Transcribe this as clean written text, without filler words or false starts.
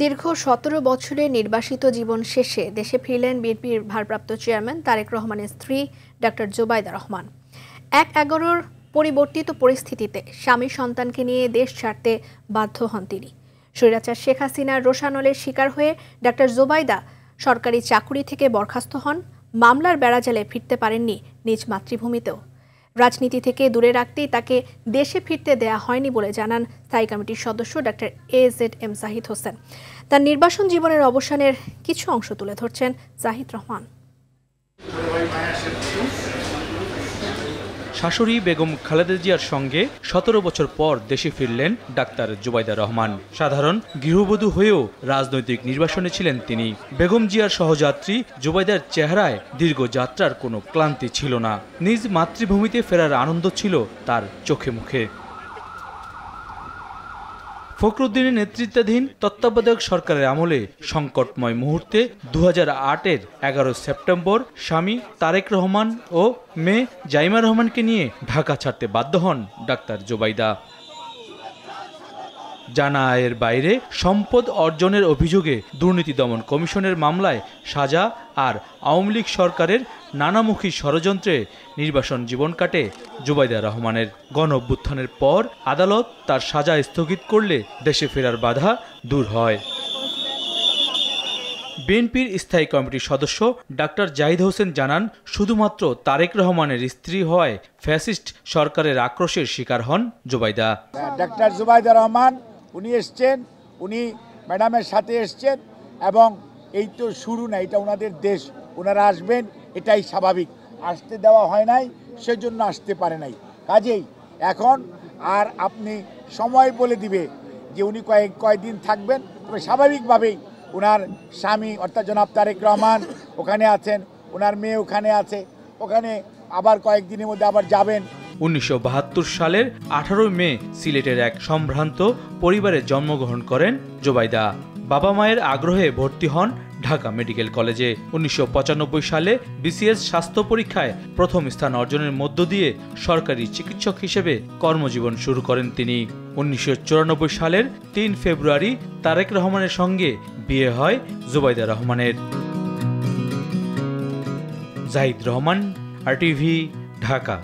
দীর্ঘ ১৭ বছরের নির্বাসিত জীবন শেষে দেশে ফিরলেন বিএনপির ভারপ্রাপ্ত চেয়ারম্যান তারেক রহমানের স্ত্রী ডক্টর জোবাইদা রহমান। ১/১১-র পরিবর্তিত পরিস্থিতিতে স্বামী সন্তানকে নিয়ে দেশ ছাড়তে বাধ্য হন তিনি। স্বৈরাচার শেখ হাসিনার রোষানলের শিকার হয়ে ডক্টর জোবাইদা সরকারি চাকুরি থেকে বরখাস্ত হন। মামলার বেড়াজালে ফিরতে পারেননি নিজ মাতৃভূমিতেও। রাজনীতি থেকে দূরে রাখতেই তাকে দেশে ফিরতে দেয়া হয়নি বলে জানান স্থায়ী কমিটির সদস্য ডক্টর AZM জাহিদ হোসেন। তার নির্বাসন জীবনের অবসানের কিছু অংশ তুলে ধরছেন জাহিদ রহমান। শাশুড়ি বেগম খালেদা জিয়ার সঙ্গে ১৭ বছর পর দেশে ফিরলেন ডাক্তার জোবাইদা রহমান। সাধারণ গৃহবধূ হয়েও রাজনৈতিক নির্বাসনে ছিলেন তিনি। বেগম জিয়ার সহযাত্রী জোবাইদার চেহারায় দীর্ঘ যাত্রার কোনো ক্লান্তি ছিল না। নিজ মাতৃভূমিতে ফেরার আনন্দ ছিল তার চোখে মুখে। ফখরুদ্দিনের নেতৃত্বাধীন তত্ত্বাবধায়ক সরকারের আমলে সংকটময় মুহূর্তে ২০০৮-এর ১১ সেপ্টেম্বর স্বামী তারেক রহমান ও মেয়ে জাইমা রহমানকে নিয়ে ঢাকা ছাড়তে বাধ্য হন ডাক্তার জোবাইদা। জানা আয়ের বাইরে সম্পদ অর্জনের অভিযোগে দুর্নীতি দমন কমিশনের মামলায় সাজা আর আওয়ামী লীগ সরকারের নানামুখী ষড়যন্ত্রে নির্বাসন জীবন কাটে জোবাইদা রহমানের। গণঅভ্যুত্থানের পর আদালত তার সাজা স্থগিত করলে দেশে ফেরার বাধা দূর হয়। বিএনপির স্থায়ী কমিটির সদস্য ডাক্তার জাহিদ হোসেন জানান, শুধুমাত্র তারেক রহমানের স্ত্রী হওয়ায় ফ্যাসিস্ট সরকারের আক্রোশের শিকার হন জোবাইদা। ডাক্তার জোবাইদা রহমান উনি এসছেন, উনি ম্যাডামের সাথে এসছেন এবং এই তো শুরু না, এটা ওনাদের দেশ, ওনারা আসবেন, এটাই স্বাভাবিক। আসতে দেওয়া হয় নাই, সেজন্য আসতে পারে নাই। কাজেই এখন আর আপনি সময় বলে দিবে যে উনি কয়েকদিন থাকবেন, তবে স্বাভাবিকভাবেই ওনার স্বামী অর্থাৎ জনাব তারেক রহমান ওখানে আছেন, ওনার মেয়ে ওখানে আছে, ওখানে আবার কয়েকদিনের মধ্যে আবার যাবেন। ১৯৭২ সালের ১৮ মে সিলেটের এক সম্ভ্রান্ত পরিবারে জন্মগ্রহণ করেন জোবাইদা। বাবা মায়ের আগ্রহে ভর্তি হন ঢাকা মেডিকেল কলেজে। ১৯৯৫ সালে BCS স্বাস্থ্য পরীক্ষায় প্রথম স্থান অর্জনের মধ্য দিয়ে সরকারি চিকিৎসক হিসেবে কর্মজীবন শুরু করেন তিনি। ১৯৯৪ সালের ৩ ফেব্রুয়ারি তারেক রহমানের সঙ্গে বিয়ে হয় জোবাইদা রহমানের। জাহিদ রহমান, RTV, ঢাকা।